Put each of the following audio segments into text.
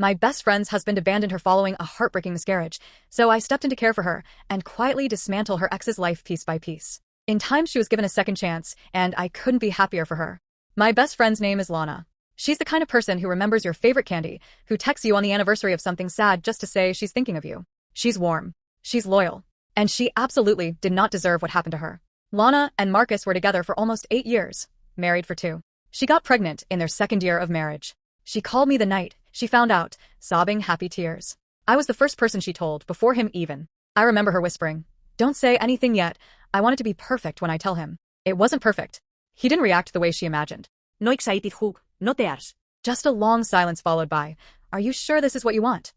My best friend's husband abandoned her following a heartbreaking miscarriage, so I stepped in to care for her and quietly dismantle her ex's life piece by piece. In time, she was given a second chance, and I couldn't be happier for her. My best friend's name is Lana. She's the kind of person who remembers your favorite candy, who texts you on the anniversary of something sad just to say she's thinking of you. She's warm. She's loyal. And she absolutely did not deserve what happened to her. Lana and Marcus were together for almost 8 years, married for 2. She got pregnant in their second year of marriage. She called me the night she found out, sobbing happy tears. I was the first person she told, before him even. I remember her whispering, "Don't say anything yet. I want it to be perfect when I tell him." It wasn't perfect. He didn't react the way she imagined. No excited, Hugh. No tears. Just a long silence followed by, "Are you sure this is what you want?"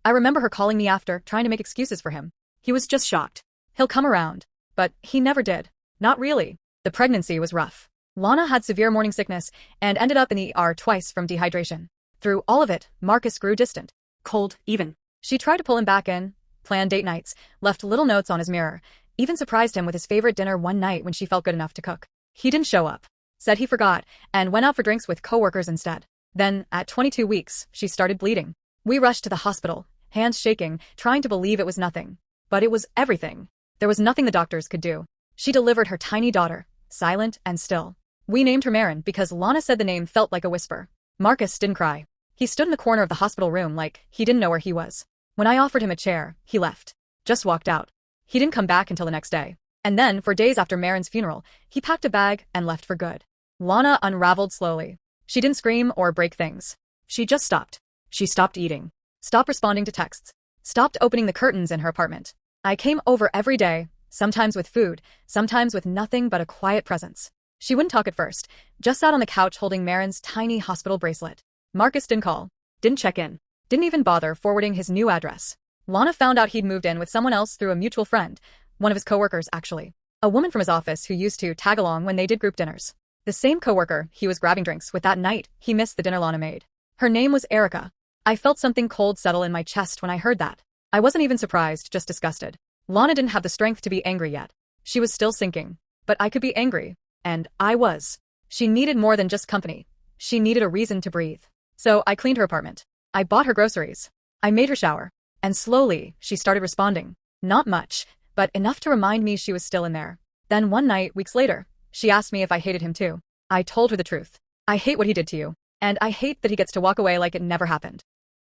I remember her calling me after, trying to make excuses for him. He was just shocked. He'll come around. But he never did. Not really. The pregnancy was rough. Lana had severe morning sickness and ended up in the ER twice from dehydration. Through all of it, Marcus grew distant. Cold, even. She tried to pull him back in, planned date nights, left little notes on his mirror, even surprised him with his favorite dinner one night when she felt good enough to cook. He didn't show up. Said he forgot, and went out for drinks with coworkers instead. Then, at 22 weeks, she started bleeding. We rushed to the hospital, hands shaking, trying to believe it was nothing. But it was everything. There was nothing the doctors could do. She delivered her tiny daughter, silent and still. We named her Marin because Lana said the name felt like a whisper. Marcus didn't cry. He stood in the corner of the hospital room like he didn't know where he was. When I offered him a chair, he left. Just walked out. He didn't come back until the next day. And then, for days after Marin's funeral, he packed a bag and left for good. Lana unraveled slowly. She didn't scream or break things. She just stopped. She stopped eating. Stopped responding to texts. Stopped opening the curtains in her apartment. I came over every day, sometimes with food, sometimes with nothing but a quiet presence. She wouldn't talk at first, just sat on the couch holding Marin's tiny hospital bracelet. Marcus didn't call, didn't check in, didn't even bother forwarding his new address. Lana found out he'd moved in with someone else through a mutual friend, one of his coworkers actually. A woman from his office who used to tag along when they did group dinners. The same coworker he was grabbing drinks with that night he missed the dinner Lana made. Her name was Erica. I felt something cold settle in my chest when I heard that. I wasn't even surprised, just disgusted. Lana didn't have the strength to be angry yet. She was still sinking. But I could be angry. And I was. She needed more than just company. She needed a reason to breathe. So I cleaned her apartment. I bought her groceries. I made her shower. And slowly, she started responding. Not much, but enough to remind me she was still in there. Then one night, weeks later, she asked me if I hated him too. I told her the truth. I hate what he did to you. And I hate that he gets to walk away like it never happened.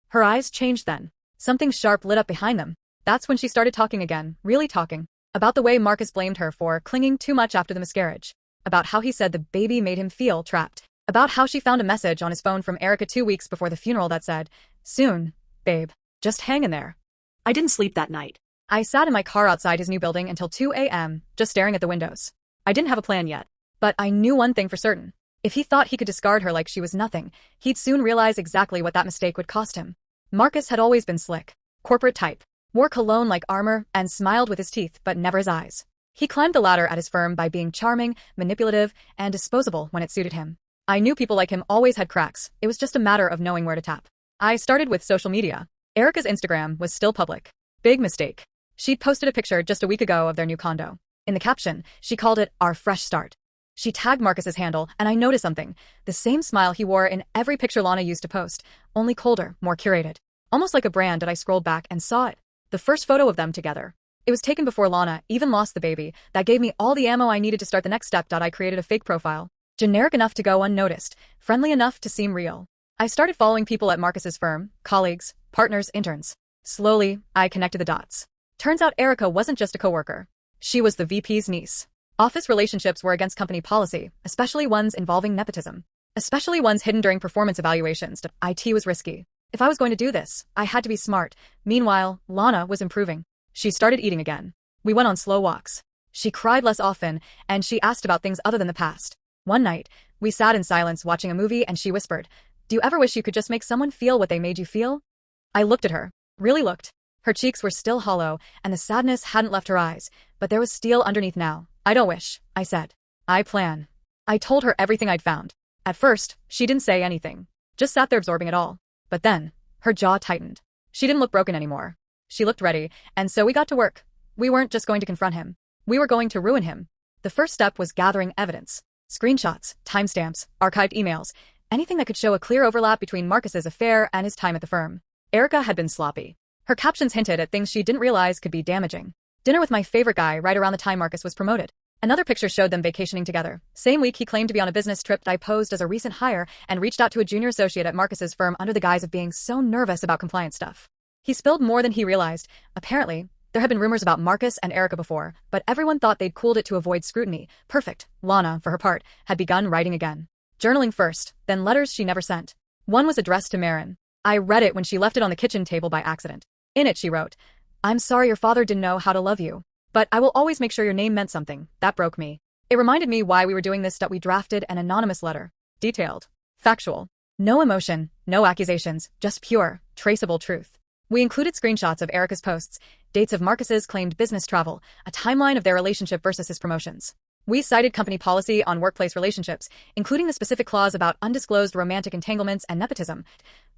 Her eyes changed then. Something sharp lit up behind them. That's when she started talking again, really talking. About the way Marcus blamed her for clinging too much after the miscarriage. About how he said the baby made him feel trapped. About how she found a message on his phone from Erica 2 weeks before the funeral that said, "Soon, babe. Just hang in there." I didn't sleep that night. I sat in my car outside his new building until 2 a.m., just staring at the windows. I didn't have a plan yet. But I knew one thing for certain. If he thought he could discard her like she was nothing, he'd soon realize exactly what that mistake would cost him. Marcus had always been slick. Corporate type. Wore cologne like armor and smiled with his teeth but never his eyes. He climbed the ladder at his firm by being charming, manipulative, and disposable when it suited him. I knew people like him always had cracks. It was just a matter of knowing where to tap. I started with social media. Erica's Instagram was still public. Big mistake. She'd posted a picture just a week ago of their new condo. In the caption, she called it "Our Fresh Start." She tagged Marcus's handle, and I noticed something. The same smile he wore in every picture Lana used to post, only colder, more curated. Almost like a brand that I scrolled back and saw it. The first photo of them together. It was taken before Lana even lost the baby. That gave me all the ammo I needed to start the next step. I created a fake profile. Generic enough to go unnoticed, friendly enough to seem real. I started following people at Marcus's firm, colleagues, partners, interns. Slowly, I connected the dots. Turns out Erica wasn't just a coworker. She was the VP's niece. Office relationships were against company policy, especially ones involving nepotism. Especially ones hidden during performance evaluations. IT was risky. If I was going to do this, I had to be smart. Meanwhile, Lana was improving. She started eating again. We went on slow walks. She cried less often, and she asked about things other than the past. One night, we sat in silence watching a movie and she whispered, "Do you ever wish you could just make someone feel what they made you feel?" I looked at her. Really looked. Her cheeks were still hollow, and the sadness hadn't left her eyes, but there was steel underneath now. "I don't wish," I said. "I plan." I told her everything I'd found. At first, she didn't say anything. Just sat there absorbing it all. But then, her jaw tightened. She didn't look broken anymore. She looked ready, and so we got to work. We weren't just going to confront him. We were going to ruin him. The first step was gathering evidence. Screenshots, timestamps, archived emails, anything that could show a clear overlap between Marcus's affair and his time at the firm. Erica had been sloppy. Her captions hinted at things she didn't realize could be damaging. Dinner with my favorite guy right around the time Marcus was promoted. Another picture showed them vacationing together. Same week he claimed to be on a business trip. I posed as a recent hire and reached out to a junior associate at Marcus's firm under the guise of being so nervous about compliance stuff. He spilled more than he realized. Apparently, there had been rumors about Marcus and Erica before, but everyone thought they'd cooled it to avoid scrutiny. Perfect. Lana, for her part, had begun writing again. Journaling first, then letters she never sent. One was addressed to Marin. I read it when she left it on the kitchen table by accident. In it she wrote, "I'm sorry your father didn't know how to love you. But I will always make sure your name meant something." That broke me. It reminded me why we were doing this. We drafted an anonymous letter. Detailed. Factual. No emotion, no accusations, just pure, traceable truth. We included screenshots of Erica's posts, dates of Marcus's claimed business travel, a timeline of their relationship versus his promotions. We cited company policy on workplace relationships, including the specific clause about undisclosed romantic entanglements and nepotism.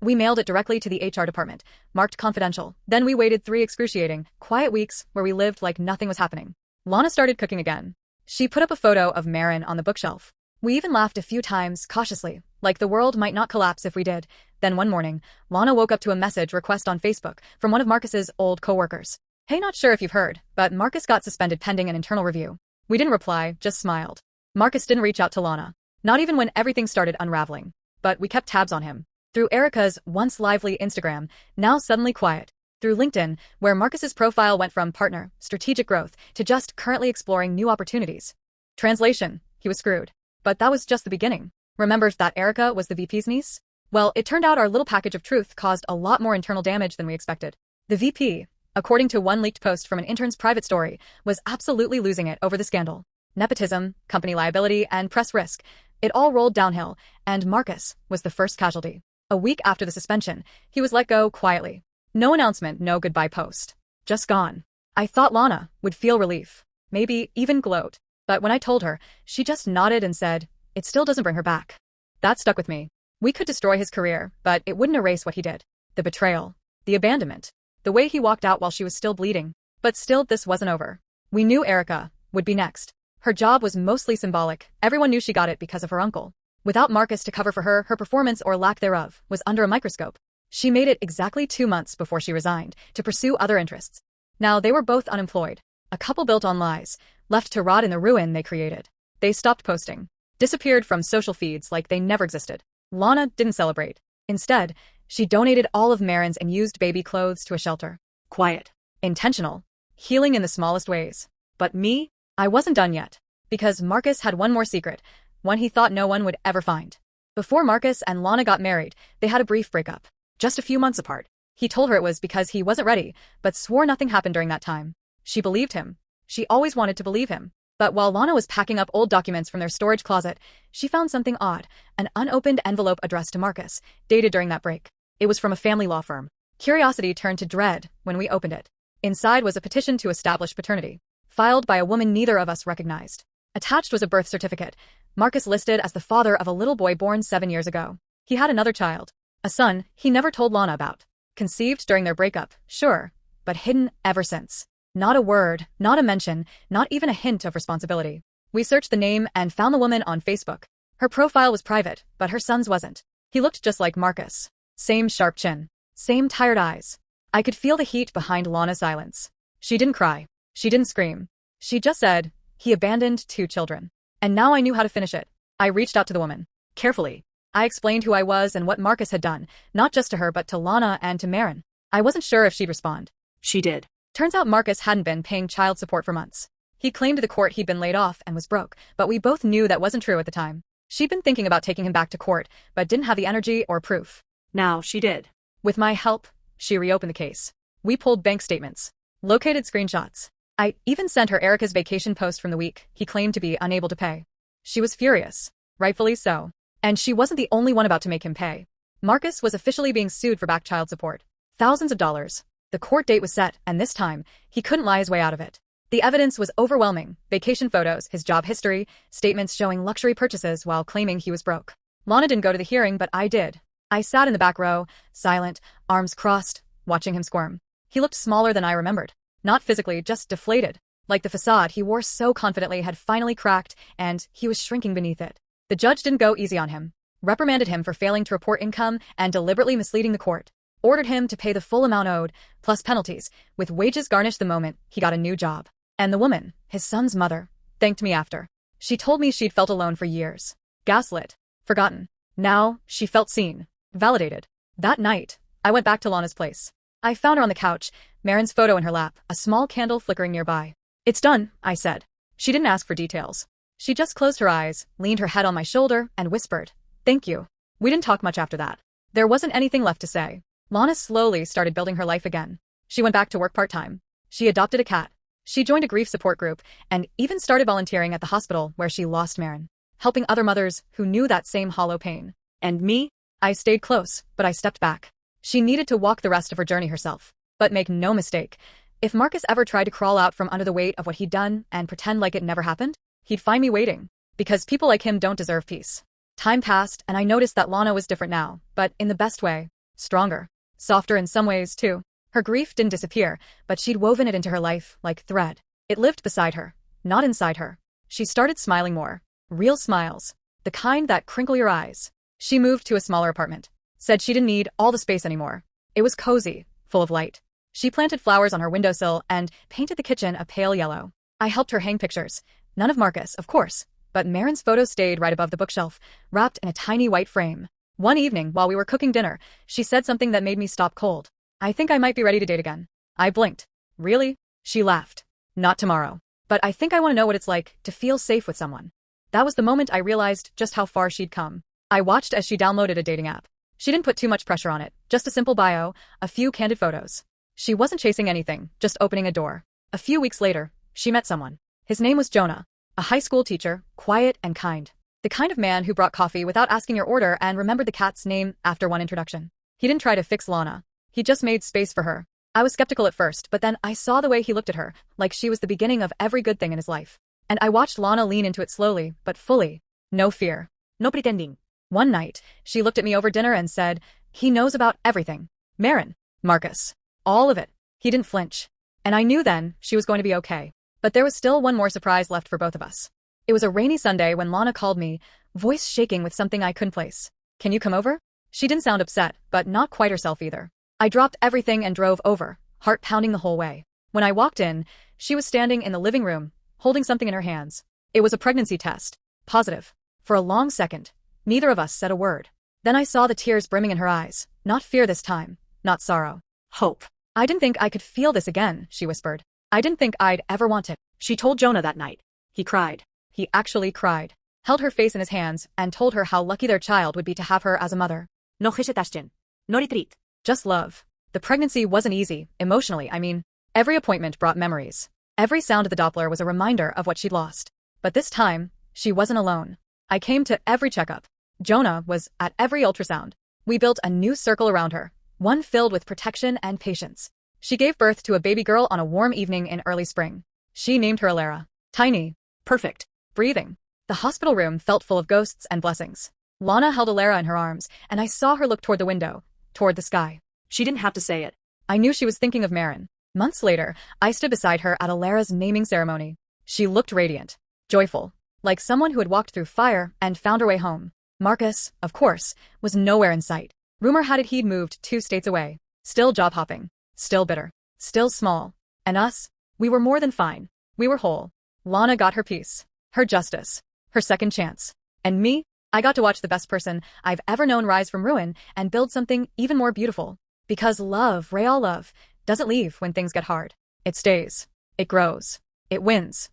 We mailed it directly to the HR department, marked confidential. Then we waited 3 excruciating, quiet weeks where we lived like nothing was happening. Lana started cooking again. She put up a photo of Marin on the bookshelf. We even laughed a few times, cautiously, like the world might not collapse if we did. Then one morning, Lana woke up to a message request on Facebook from one of Marcus's old co-workers. "Hey, not sure if you've heard, but Marcus got suspended pending an internal review." We didn't reply, just smiled. Marcus didn't reach out to Lana, not even when everything started unraveling. But we kept tabs on him. Through Erica's once lively Instagram, now suddenly quiet. Through LinkedIn, where Marcus's profile went from partner, strategic growth, to just currently exploring new opportunities. Translation: he was screwed. But that was just the beginning. Remember that Erica was the VP's niece? Well, it turned out our little package of truth caused a lot more internal damage than we expected. The VP, according to one leaked post from an intern's private story, was absolutely losing it over the scandal. Nepotism, company liability, and press risk. It all rolled downhill, and Marcus was the first casualty. A week after the suspension, he was let go quietly. No announcement, no goodbye post. Just gone. I thought Lana would feel relief, maybe even gloat. But when I told her, she just nodded and said, "It still doesn't bring her back." That stuck with me. We could destroy his career, but it wouldn't erase what he did. The betrayal. The abandonment. The way he walked out while she was still bleeding. But still, this wasn't over. We knew Erica would be next. Her job was mostly symbolic. Everyone knew she got it because of her uncle. Without Marcus to cover for her, her performance or lack thereof was under a microscope. She made it exactly 2 months before she resigned to pursue other interests. Now they were both unemployed. A couple built on lies, left to rot in the ruin they created. They stopped posting. Disappeared from social feeds like they never existed. Lana didn't celebrate. Instead, she donated all of Marin's and used baby clothes to a shelter. Quiet. Intentional. Healing in the smallest ways. But me? I wasn't done yet. Because Marcus had one more secret. One he thought no one would ever find. Before Marcus and Lana got married, they had a brief breakup. Just a few months apart. He told her it was because he wasn't ready, but swore nothing happened during that time. She believed him. She always wanted to believe him. But while Lana was packing up old documents from their storage closet, she found something odd, an unopened envelope addressed to Marcus, dated during that break. It was from a family law firm. Curiosity turned to dread when we opened it. Inside was a petition to establish paternity, filed by a woman neither of us recognized. Attached was a birth certificate, Marcus listed as the father of a little boy born 7 years ago. He had another child, a son he never told Lana about. Conceived during their breakup, sure, but hidden ever since. Not a word, not a mention, not even a hint of responsibility. We searched the name and found the woman on Facebook. Her profile was private, but her son's wasn't. He looked just like Marcus. Same sharp chin. Same tired eyes. I could feel the heat behind Lana's silence. She didn't cry. She didn't scream. She just said, "He abandoned 2 children." And now I knew how to finish it. I reached out to the woman. Carefully. I explained who I was and what Marcus had done, not just to her but to Lana and to Marin. I wasn't sure if she'd respond. She did. Turns out Marcus hadn't been paying child support for months. He claimed to the court he'd been laid off and was broke, but we both knew that wasn't true at the time. She'd been thinking about taking him back to court, but didn't have the energy or proof. Now she did. With my help, she reopened the case. We pulled bank statements, located screenshots. I even sent her Erica's vacation post from the week he claimed to be unable to pay. She was furious, rightfully so. And she wasn't the only one about to make him pay. Marcus was officially being sued for back child support. Thousands of dollars. The court date was set, and this time, he couldn't lie his way out of it. The evidence was overwhelming. Vacation photos, his job history, statements showing luxury purchases while claiming he was broke. Lana didn't go to the hearing, but I did. I sat in the back row, silent, arms crossed, watching him squirm. He looked smaller than I remembered. Not physically, just deflated. Like the facade he wore so confidently had finally cracked, and he was shrinking beneath it. The judge didn't go easy on him. reprimanded him for failing to report income and deliberately misleading the court, ordered him to pay the full amount owed, plus penalties, with wages garnished the moment he got a new job. And the woman, his son's mother, thanked me after. She told me she'd felt alone for years. Gaslit. Forgotten. Now, she felt seen. Validated. That night, I went back to Lana's place. I found her on the couch, Marin's photo in her lap, a small candle flickering nearby. "It's done," I said. She didn't ask for details. She just closed her eyes, leaned her head on my shoulder, and whispered, "Thank you." We didn't talk much after that. There wasn't anything left to say. Lana slowly started building her life again. She went back to work part-time. She adopted a cat. She joined a grief support group, and even started volunteering at the hospital where she lost Marin, helping other mothers who knew that same hollow pain. And me? I stayed close, but I stepped back. She needed to walk the rest of her journey herself. But make no mistake, if Marcus ever tried to crawl out from under the weight of what he'd done and pretend like it never happened, he'd find me waiting. Because people like him don't deserve peace. Time passed, and I noticed that Lana was different now, but in the best way. Stronger. Softer in some ways, too. Her grief didn't disappear, but she'd woven it into her life like thread. It lived beside her, not inside her. She started smiling more. Real smiles. The kind that crinkle your eyes. She moved to a smaller apartment. Said she didn't need all the space anymore. It was cozy, full of light. She planted flowers on her windowsill and painted the kitchen a pale yellow. I helped her hang pictures. None of Marcus, of course, but Marin's photo stayed right above the bookshelf, wrapped in a tiny white frame. One evening, while we were cooking dinner, she said something that made me stop cold. "I think I might be ready to date again." I blinked. "Really?" She laughed. "Not tomorrow. But I think I want to know what it's like to feel safe with someone." That was the moment I realized just how far she'd come. I watched as she downloaded a dating app. She didn't put too much pressure on it, just a simple bio, a few candid photos. She wasn't chasing anything, just opening a door. A few weeks later, she met someone. His name was Jonah, a high school teacher, quiet and kind. The kind of man who brought coffee without asking your order and remembered the cat's name after one introduction. He didn't try to fix Lana. He just made space for her. I was skeptical at first, but then I saw the way he looked at her, like she was the beginning of every good thing in his life. And I watched Lana lean into it slowly, but fully. No fear. No pretending. One night, she looked at me over dinner and said, "He knows about everything. Marin, Marcus. All of it." He didn't flinch. And I knew then she was going to be okay. But there was still one more surprise left for both of us. It was a rainy Sunday when Lana called me, voice shaking with something I couldn't place. "Can you come over?" She didn't sound upset, but not quite herself either. I dropped everything and drove over, heart pounding the whole way. When I walked in, she was standing in the living room, holding something in her hands. It was a pregnancy test. Positive. For a long second, neither of us said a word. Then I saw the tears brimming in her eyes. Not fear this time. Not sorrow. Hope. "I didn't think I could feel this again," she whispered. "I didn't think I'd ever want it." She told Jonah that night. He cried. He actually cried. Held her face in his hands and told her how lucky their child would be to have her as a mother. No hesitation. No retreat. Just love. The pregnancy wasn't easy, emotionally, I mean. Every appointment brought memories. Every sound of the Doppler was a reminder of what she'd lost. But this time, she wasn't alone. I came to every checkup. Jonah was at every ultrasound. We built a new circle around her, one filled with protection and patience. She gave birth to a baby girl on a warm evening in early spring. She named her Alara. Tiny. Perfect. Breathing. The hospital room felt full of ghosts and blessings. Lana held Alara in her arms, and I saw her look toward the window, toward the sky. She didn't have to say it. I knew she was thinking of Marin. Months later, I stood beside her at Alara's naming ceremony. She looked radiant, joyful, like someone who had walked through fire and found her way home. Marcus, of course, was nowhere in sight. Rumor had it he'd moved 2 states away. Still job hopping. Still bitter. Still small. And us? We were more than fine. We were whole. Lana got her peace. Her justice. Her second chance. And me? I got to watch the best person I've ever known rise from ruin and build something even more beautiful. Because love, real love, doesn't leave when things get hard. It stays. It grows. It wins.